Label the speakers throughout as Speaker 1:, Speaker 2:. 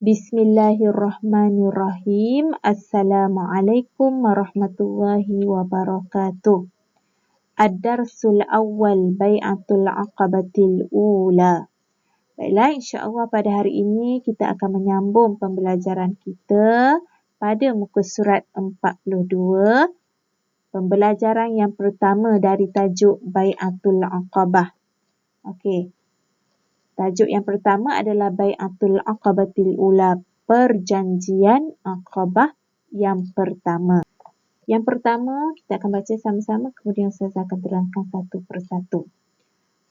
Speaker 1: Bismillahirrahmanirrahim. Assalamualaikum warahmatullahi wabarakatuh. Ad-darsul awal bai'atul aqabatil ula. Baiklah, insya-Allah pada hari ini kita akan menyambung pembelajaran kita pada muka surat 42. Pembelajaran yang pertama dari tajuk Bai'atul Aqabah. Okey. Tajuk yang pertama adalah Bai'atul Aqabatil Ula, perjanjian Aqabah yang pertama. Yang pertama, kita akan baca sama-sama, kemudian saya akan terangkan satu persatu.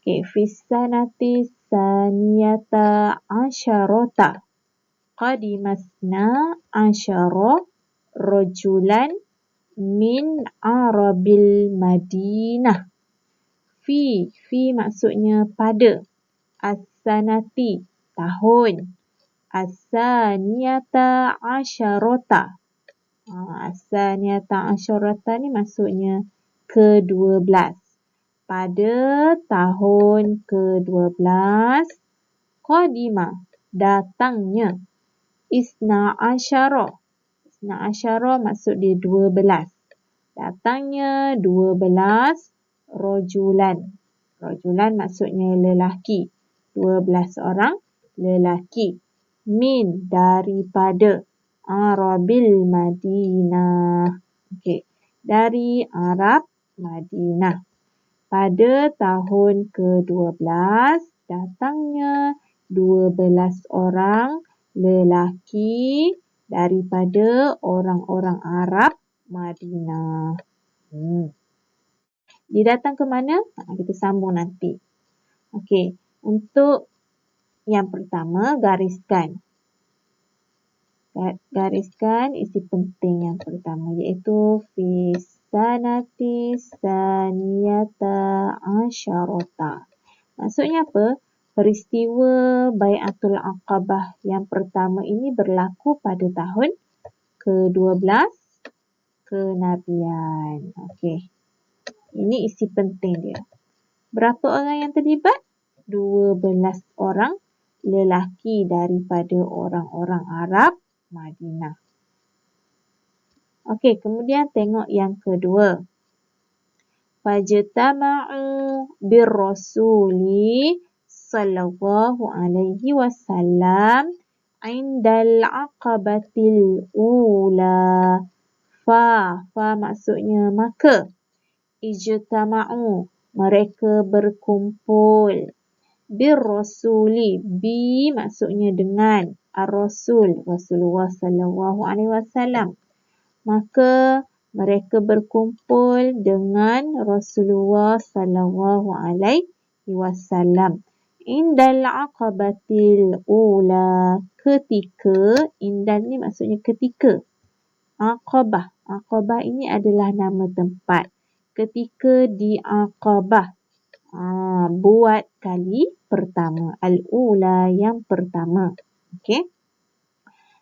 Speaker 1: Okey, Fisanati saniyata asyarata qadimasna asyara rajulan min Arabil Madinah. Fi maksudnya pada. As-sanati, tahun. As-saniyata asyarata. As-saniyata asyarata ni maksudnya ke-12. Pada tahun ke-12, qadima, datangnya. Isna asyara. Isna asyara maksud dia 12. Datangnya 12 rajulan. Rajulan maksudnya lelaki. 12 orang lelaki. Min, daripada. Arabil Madinah. Okey. Dari Arab Madinah. Pada tahun ke-12, datangnya 12 orang lelaki daripada orang-orang Arab Madinah. Dia datang ke mana? Kita sambung nanti. Okey. Untuk yang pertama, gariskan. Gariskan isi penting yang pertama, iaitu Fisanati saniyata asyarata. Maksudnya apa? Peristiwa Bai'atul Aqabah yang pertama ini berlaku pada tahun ke-12 kenabian. Okey. Ini isi penting dia. Berapa orang yang terlibat? 12 orang lelaki daripada orang-orang Arab Madinah. Okey, kemudian tengok yang kedua. Fajtama'u birrasuli sallallahu alaihi wasallam indal aqabatil ula. Fa maksudnya maka. Ijtama'u, mereka berkumpul. Birrasuli, bi maksudnya dengan. Ar-Rasul, Rasulullah sallallahu alaihi wasallam. Maka mereka berkumpul dengan Rasulullah sallallahu alaihi wasallam. Indal aqabatil ula, ketika. Indal ni maksudnya ketika. Aqabah. Aqabah ini adalah nama tempat. Ketika di Aqabah. Buat kali pertama. Al-ula, yang pertama. Okey.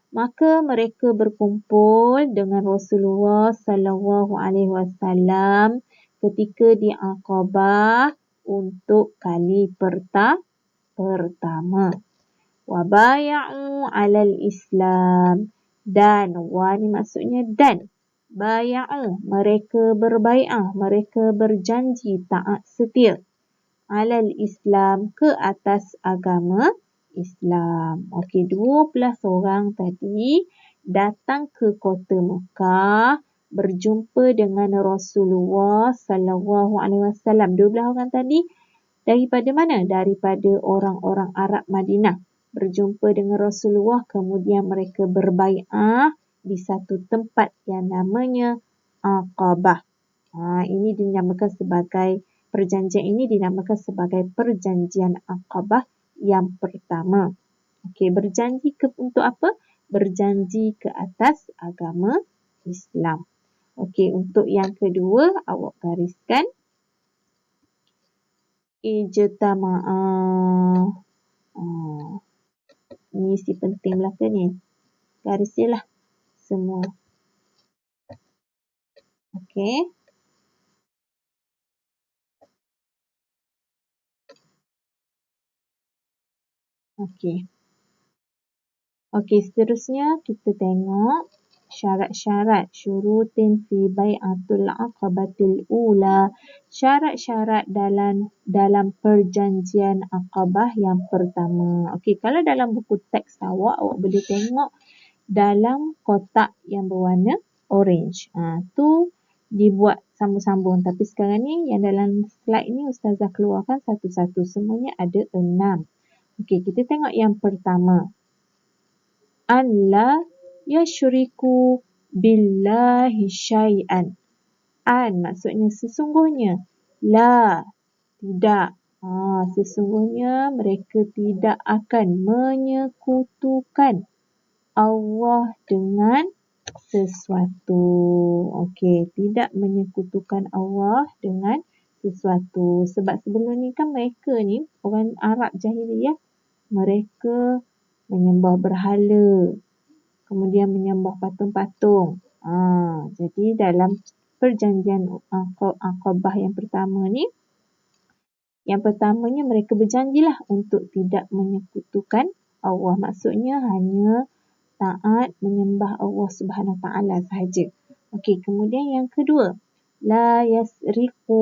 Speaker 1: Maka mereka berkumpul dengan Rasulullah sallallahu alaihi wasallam ketika di Aqabah untuk kali pertama. Wa bay'u 'alal Islam, dan wa ni maksudnya dan. Bay'u, mereka berbai'ah, mereka berjanji taat setia. 'Alal Islam, ke atas agama Islam. Okey, 12 orang tadi datang ke kota Mekah berjumpa dengan Rasulullah sallallahu alaihi wasallam. 12 orang tadi daripada mana? Daripada orang-orang Arab Madinah. Berjumpa dengan Rasulullah, kemudian mereka berbai'ah di satu tempat yang namanya Aqabah. Ini dinamakan sebagai perjanjian ini dinamakan sebagai perjanjian Aqabah yang pertama. Okey, berjanji untuk apa? Berjanji ke atas agama Islam. Okey, untuk yang kedua, awak gariskan. Ijtama'a. Ini isi penting belakang ni. Garis je lah semua. Okey. Okey. Okey, seterusnya kita tengok syarat-syarat syurutin fi bai'atul aqabatil ula. Syarat-syarat dalam perjanjian Aqabah yang pertama. Okey, kalau dalam buku teks awak boleh tengok dalam kotak yang berwarna orange. Tu dibuat sambung-sambung. Tapi sekarang ni yang dalam slide ni Ustazah keluarkan satu-satu. Semuanya ada 6. Okey, kita tengok yang pertama. An la yashriku billahi syai'an. An maksudnya sesungguhnya. La, tidak. Sesungguhnya mereka tidak akan menyekutukan Allah dengan sesuatu. Okey, tidak menyekutukan Allah dengan sesuatu. Sebab sebelum ni kan mereka ni, orang Arab jahiliyah, mereka menyembah berhala. Kemudian menyembah patung-patung. Jadi dalam perjanjian Aqabah yang pertama ni, yang pertamanya mereka berjanjilah untuk tidak menyekutukan Allah. Maksudnya hanya taat menyembah Allah Subhanahu Taala sahaja. Okey, kemudian yang kedua, la yasriqu.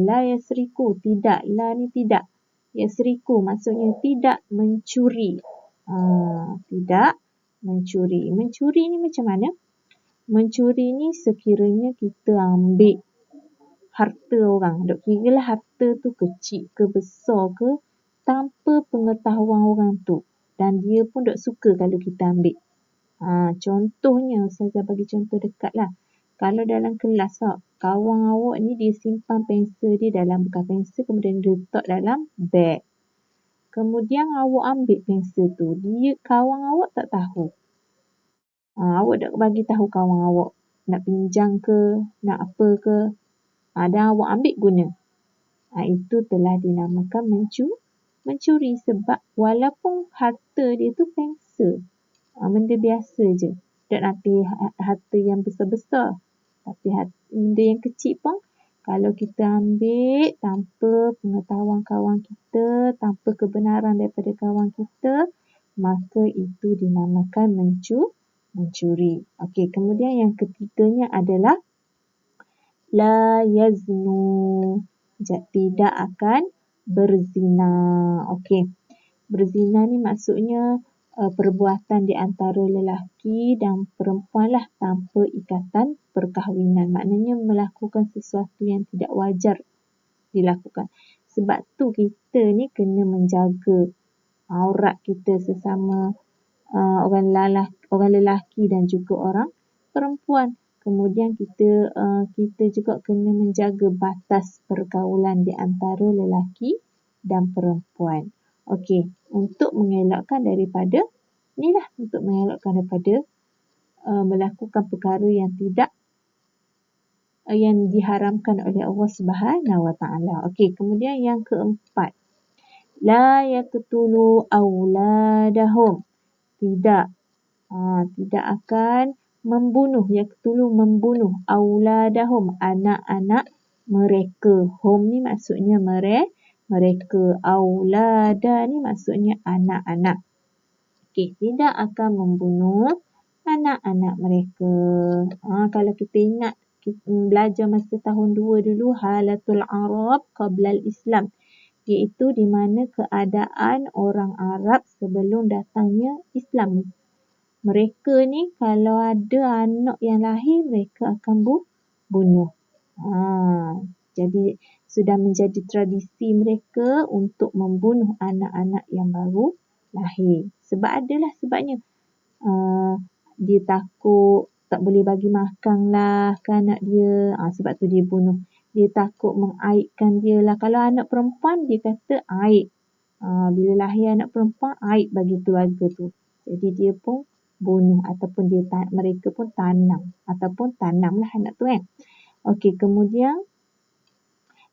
Speaker 1: La yasriqu, tidak. La ni tidak. Yasriqu maksudnya tidak mencuri. Tidak mencuri. Mencuri ni macam mana? Mencuri ni sekiranya kita ambil harta orang. Dok kira lah harta tu kecil ke besar ke tanpa pengetahuan orang tu. Dan dia pun dok suka kalau kita ambil. Contohnya, Ustazah bagi contoh dekat lah. Kalau dalam kelas kawan awak ni dia simpan pensel dia dalam bekas pensel, kemudian dia letak dalam beg. Kemudian awak ambil pensel tu. Kawan awak tak tahu. Awak dah bagi tahu kawan awak. Nak pinjam ke, nak apa ke. Dan awak ambil guna. Itu telah dinamakan mencuri. Sebab walaupun harta dia tu pensel. Benda biasa je. Tak nanti harta yang besar-besar. Tapi benda yang kecil pun, kalau kita ambil tanpa pengetahuan kawan kita, tanpa kebenaran daripada kawan kita, maka itu dinamakan mencuri. Okey, kemudian yang ketiganya adalah la yaznu. Tidak akan berzina. Okey. Berzina ni maksudnya perbuatan di antara lelaki dan perempuan lah tanpa ikatan perkahwinan. Maknanya melakukan sesuatu yang tidak wajar dilakukan. Sebab tu kita ni kena menjaga aurat kita sesama orang lelaki dan juga orang perempuan. Kemudian kita juga kena menjaga batas pergaulan di antara lelaki dan perempuan. Okey, untuk mengelakkan daripada melakukan perkara yang tidak yang diharamkan oleh Allah Subhanahu Wa Taala. Okey, kemudian yang keempat, la yaqtulu auladahum. Tidak akan membunuh. Yaqtulu membunuh auladahum, anak-anak mereka. Hum ni maksudnya mereka. Aulada ni maksudnya anak-anak. Okey, tidak akan membunuh anak-anak mereka. Kalau kita ingat belajar masa tahun 2 dulu, halatul Arab qabla al-Islam, iaitu di mana keadaan orang Arab sebelum datangnya Islam. Mereka ni kalau ada anak yang lahir, mereka akan bunuh. Jadi sudah menjadi tradisi mereka untuk membunuh anak-anak yang baru lahir. Sebabnya. Dia takut tak boleh bagi makan lah ke anak dia. Sebab tu dia bunuh. Dia takut mengaibkan dia lah. Kalau anak perempuan, dia kata aib. Bila lahir anak perempuan, aib bagi keluarga tu. Jadi dia pun bunuh ataupun mereka pun tanam. Ataupun tanamlah anak tu kan. Okey, kemudian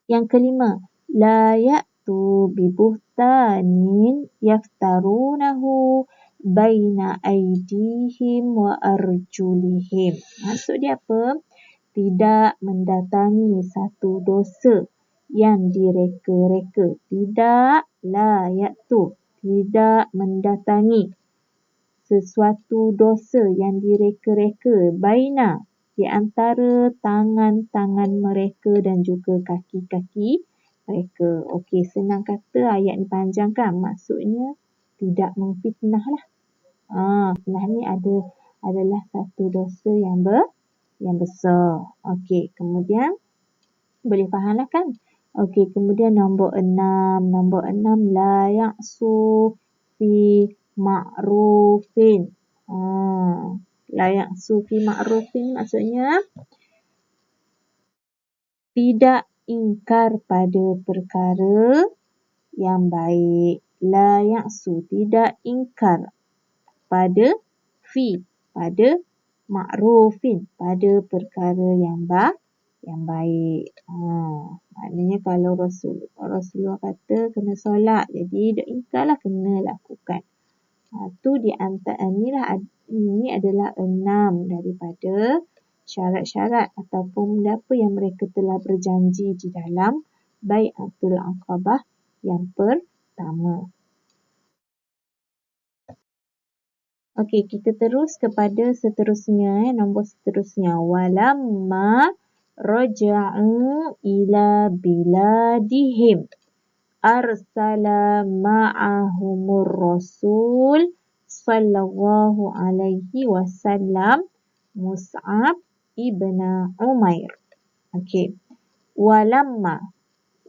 Speaker 1: yang kelima, la ya'tu bibuhtanin yaftarunahu baina aydihim wa arjulihim. Maksud dia apa? Tidak mendatangi satu dosa yang direka-reka. Tidak, la ya'tu. Tidak mendatangi. sesuatu dosa yang direka-reka baina di antara tangan-tangan mereka dan juga kaki-kaki mereka. Okey, senang kata ayat ni panjang kan? Maksudnya tidak memfitnah lah. Fitnah ni adalah satu dosa yang besar. Okey, kemudian boleh faham lah kan? Okey, kemudian nombor 6. Nombor 6, la ya'su fi ma'rufin. La ya'su fi ma'rufin maksudnya tidak ingkar pada perkara yang baik. La ya'su, tidak ingkar pada ma'rufin, pada perkara yang baik. Maknanya kalau Rasulullah kata kena solat, jadi dak ingkarlah, kena lakukan. Tu di antara ini adalah 6 daripada syarat-syarat ataupun apa yang mereka telah berjanji di dalam Bai'atul Aqabah yang pertama. Okey, kita terus kepada seterusnya, nombor seterusnya. Walamma raja'u ila biladihim arsala ma'ahumur rasul sallallahu alaihi wasallam Mus'ab ibn Umair. Okey. Walamma.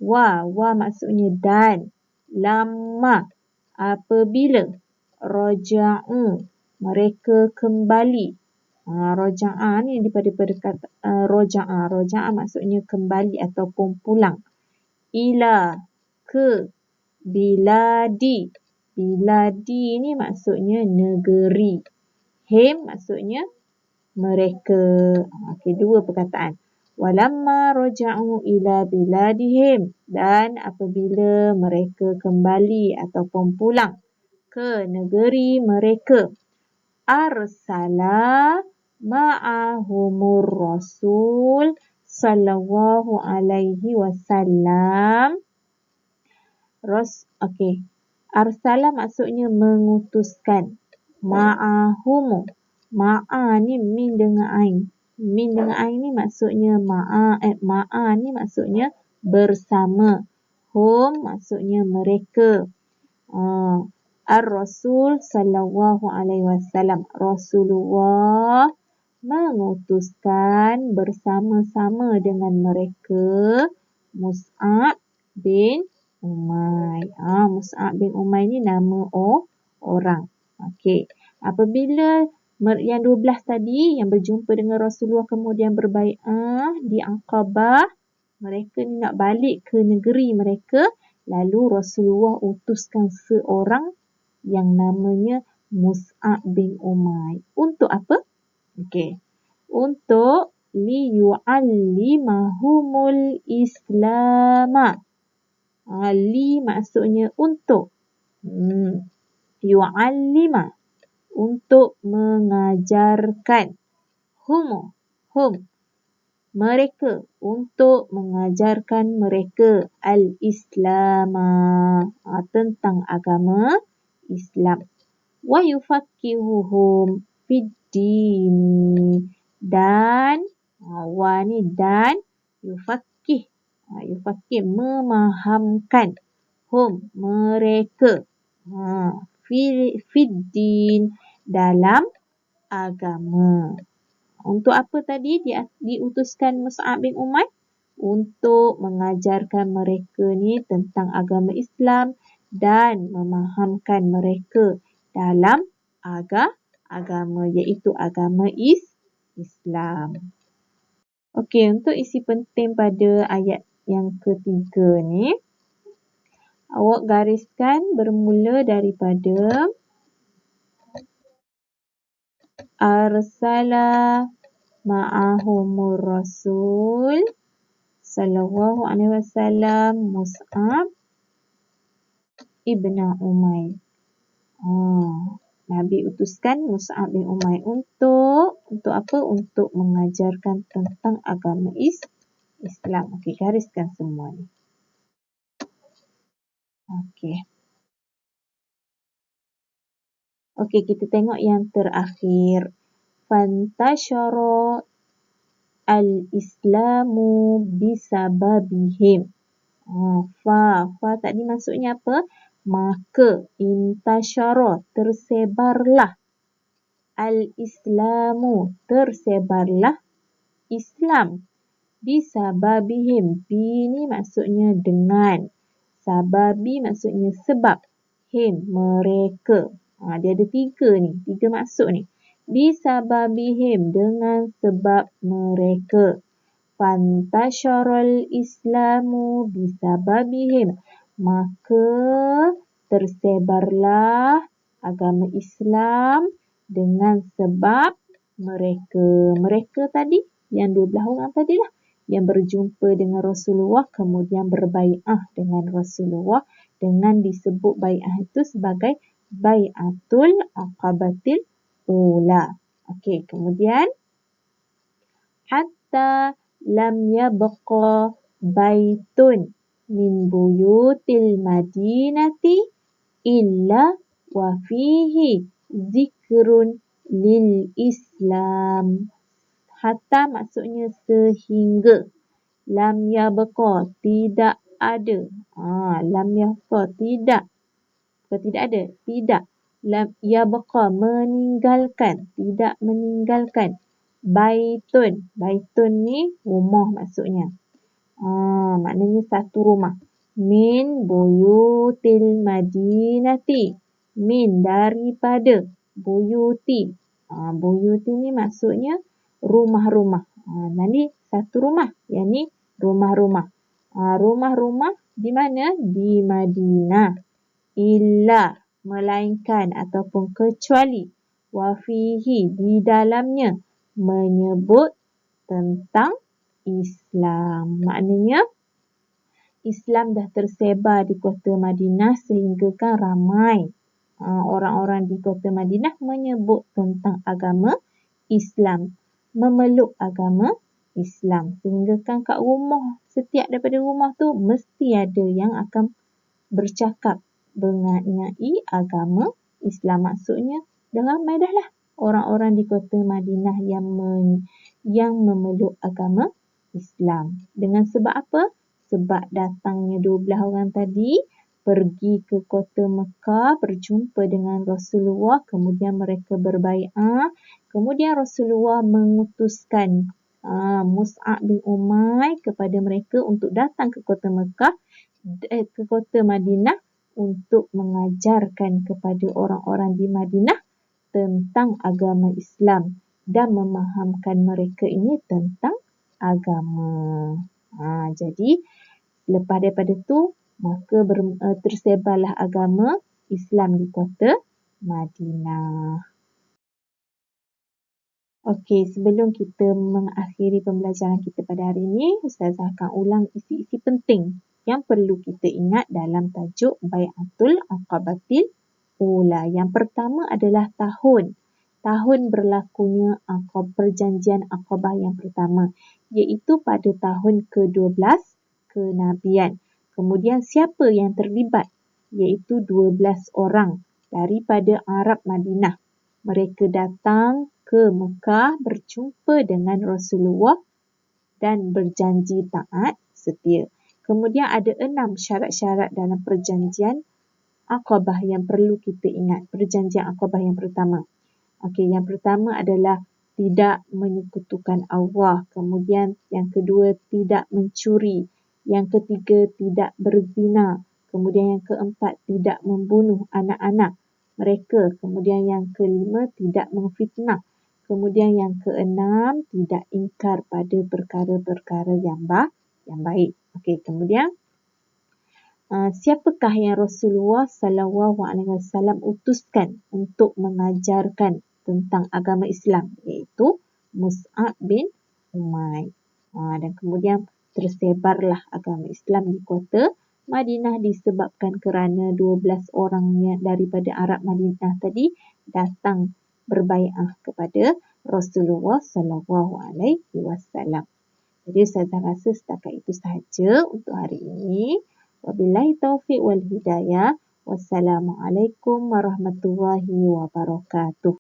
Speaker 1: Wa maksudnya dan. Lamma. Apabila. Raja'u. Mereka kembali. Roja'a ni daripada kata roja'a. Roja'a maksudnya kembali ataupun pulang. Ila ke biladi. Biladi ni maksudnya negeri. Him maksudnya mereka. Okey, dua perkataan. Walamma raja'u ila biladihim. Dan apabila mereka kembali ataupun pulang ke negeri mereka. Arsala ma'ahumur rasul sallallahu alaihi wasallam. Okey. Arsala maksudnya mengutuskan. Ma'ahumu. Ma'a ni min dengan ain. Min dengan ain ni maksudnya ma'a ni maksudnya bersama. Hum maksudnya mereka. Ar-Rasul sallallahu alaihi wasallam. Rasulullah mengutuskan bersama-sama dengan mereka Mus'ab bin Umair. Mus'ab bin Umair ni nama orang. Okey. Apabila yang 12 tadi yang berjumpa dengan Rasulullah kemudian berbai'ah di Aqabah, mereka ni nak balik ke negeri mereka, lalu Rasulullah utuskan seorang yang namanya Mus'ab bin Umair. Untuk apa? Okey. Untuk liyu'allimahumul islama. Li maksudnya untuk. Yu'allima. Untuk mengajarkan. Hum. Mereka. Untuk mengajarkan mereka al-islama. Tentang agama Islam. Wa yufaqihuhum fid-dini. Dan wa ni dan yufaqih. Yufaqih memahamkan hum mereka. Fid-din dalam agama. Untuk apa tadi diutuskan Mus'ab bin Umair? Untuk mengajarkan mereka ni tentang agama Islam dan memahamkan mereka dalam agama iaitu agama Islam. Okey, untuk isi penting pada ayat yang ketiga ni, awak gariskan bermula daripada arsala ma'ahumur rasul sallallahu alaihi wasallam Mus'ab ibn Umair. Nabi utuskan Mus'ab bin Umair untuk apa? Untuk mengajarkan tentang agama Islam. Okey, gariskan semua ni. Okey. Okey, kita tengok yang terakhir. Fantashara al-Islamu bisababihim. Fa tadi maksudnya apa? Maka intasyara, tersebarlah. Al-Islamu, tersebarlah Islam. Bisababihim, bi ni maksudnya dengan. Sababi maksudnya sebab. Him, mereka. Dia ada 3 ni, 3 maksud ni. Bisababihim, dengan sebab mereka. Fantasyaral Islamu bisababihim. Maka tersebarlah agama Islam dengan sebab mereka. Mereka tadi, yang 12 orang tadilah, yang berjumpa dengan Rasulullah kemudian berbai'ah dengan Rasulullah, dengan disebut bai'ah itu sebagai Bai'atul Aqabatil Ula. Okey, kemudian hatta lam yabqa baitun min buyutil madinati illa wa fihi zikrun lil Islam. Hatta maksudnya sehingga. Lam yabqa, tidak ada. Lam yabqa, tidak. Bukan tidak ada, tidak. Lam yabqa, meninggalkan, tidak meninggalkan. Baitun, baitun ni rumah maksudnya. Maknanya satu rumah. Min buyutil madinati. Min, daripada. Buyuti. Buyuti ni maksudnya rumah-rumah. Nanti satu rumah. Yang ni rumah-rumah. Rumah-rumah di mana? Di Madinah. Illa, melainkan ataupun kecuali. Wafihi, di dalamnya. Menyebut tentang Islam. Maknanya Islam dah tersebar di kota Madinah sehingga kan ramai orang-orang di kota Madinah menyebut tentang agama Islam, memeluk agama Islam. Sehingga kan kat rumah, setiap daripada rumah tu mesti ada yang akan bercakap mengenai agama Islam. Maksudnya dah ramai dah lah orang-orang di kota Madinah yang memeluk agama Islam. Dengan sebab apa? Sebab datangnya 12 orang tadi pergi ke kota Mekah, berjumpa dengan Rasulullah, kemudian mereka berbai'ah. Kemudian Rasulullah mengutuskan Mus'ab bin Umair kepada mereka untuk datang ke kota Mekah, ke kota Madinah, untuk mengajarkan kepada orang-orang di Madinah tentang agama Islam dan memahamkan mereka ini tentang agama. Jadi lepas daripada tu, maka tersebarlah agama Islam di kota Madinah. Okey, sebelum kita mengakhiri pembelajaran kita pada hari ini, Ustazah akan ulang isi-isi penting yang perlu kita ingat dalam tajuk Bai'atul Aqabatil Ula. Yang pertama adalah tahun. Tahun berlakunya perjanjian Aqabah yang pertama, iaitu pada tahun ke-12 kenabian. Kemudian siapa yang terlibat? Iaitu 12 orang daripada Arab Madinah. Mereka datang ke Mekah berjumpa dengan Rasulullah dan berjanji taat setia. Kemudian ada 6 syarat-syarat dalam perjanjian Aqabah yang perlu kita ingat. Perjanjian Aqabah yang pertama. Okey, yang pertama adalah tidak menyekutukan Allah. Kemudian yang kedua, tidak mencuri. Yang ketiga, tidak berzina. Kemudian yang keempat, tidak membunuh anak-anak mereka. Kemudian yang kelima, tidak memfitnah. Kemudian yang keenam, tidak ingkar pada perkara-perkara yang baik. Okey, kemudian siapakah yang Rasulullah SAW utuskan untuk mengajarkan tentang agama Islam? Iaitu Mus'ab bin Umair. Dan kemudian tersebarlah agama Islam di kota Madinah disebabkan kerana 12 orangnya daripada Arab Madinah tadi datang berbai'ah kepada Rasulullah SAW. Jadi Ustazah rasa setakat itu sahaja untuk hari ini. Wabillahi taufiq wal hidayah. Wassalamualaikum warahmatullahi wabarakatuh.